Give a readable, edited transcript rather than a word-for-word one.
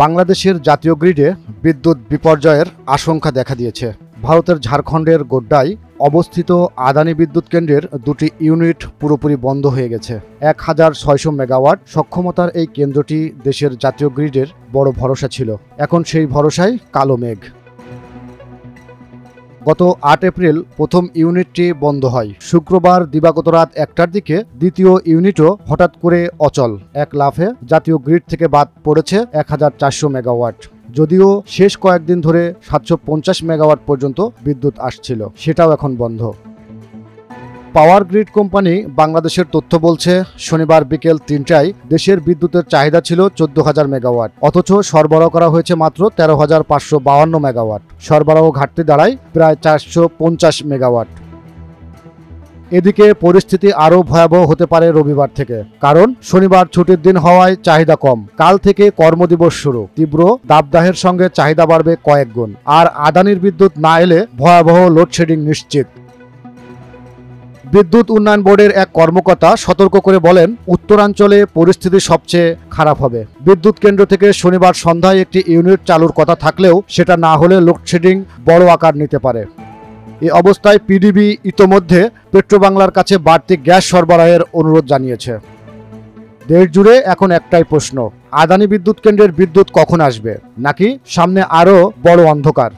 বাংলাদেশের জাতীয় গ্রিডে বিদ্যুৎ বিপর্যয়ের আশঙ্কা দেখা দিয়েছে। ভারতের ঝাড়খণ্ডের গোড্ডায় অবস্থিত আদানি বিদ্যুৎ কেন্দ্রের দুটি ইউনিট পুরোপুরি বন্ধ হয়ে গেছে। 1600 মেগাওয়াট সক্ষমতার এই কেন্দ্রটি দেশের জাতীয় গ্রিডের বড় ভরসা ছিল। এখন সেই ভরসায় কালো মেঘ। গত 8 এপ্রিল প্রথম ইউনিটটি বন্ধ হয়। শুক্রবার দিবাগত রাত 1টার দিকে দ্বিতীয় ইউনিটও হঠাৎ করে অচল। এক লাফে জাতীয় গ্রিড থেকে বাদ পড়েছে 1400 মেগাওয়াট। যদিও শেষ কয়েকদিন ধরে 750 মেগাওয়াট পর্যন্ত বিদ্যুৎ আসছিল, সেটাও এখন বন্ধ। পাওয়ার গ্রিড কোম্পানি বাংলাদেশের তথ্য বলছে, শনিবার বিকেল 3টায় দেশের বিদ্যুতের চাহিদা ছিল 14,000 মেগাওয়াট, অথচ সরবরাহ করা হয়েছে মাত্র 13,552 মেগাওয়াট। সরবরাহ ঘাটতি দাঁড়ায় প্রায় 450 মেগাওয়াট। এদিকে পরিস্থিতি আরও ভয়াবহ হতে পারে রবিবার থেকে, কারণ শনিবার ছুটির দিন হওয়ায় চাহিদা কম। কাল থেকে কর্মদিবস শুরু। তীব্র দাবদাহের সঙ্গে চাহিদা বাড়বে কয়েক গুণ। আর আদানির বিদ্যুৎ না এলে ভয়াবহ লোডশেডিং নিশ্চিত। বিদ্যুৎ উন্নয়ন বোর্ডের এক কর্মকর্তা সতর্ক করে বলেন, উত্তরাঞ্চলে পরিস্থিতি সবচেয়ে খারাপ হবে। বিদ্যুৎ কেন্দ্র থেকে শনিবার সন্ধ্যায় একটি ইউনিট চালুর কথা থাকলেও সেটা না হলে লোডশেডিং বড় আকার নিতে পারে। এই অবস্থায় পিডিবি ইতোমধ্যে পেট্রোবাংলার কাছে বাড়তি গ্যাস সরবরাহের অনুরোধ জানিয়েছে। দেশ জুড়ে এখন একটাই প্রশ্ন, আদানি বিদ্যুৎ কেন্দ্রের বিদ্যুৎ কখন আসবে, নাকি সামনে আরও বড় অন্ধকার?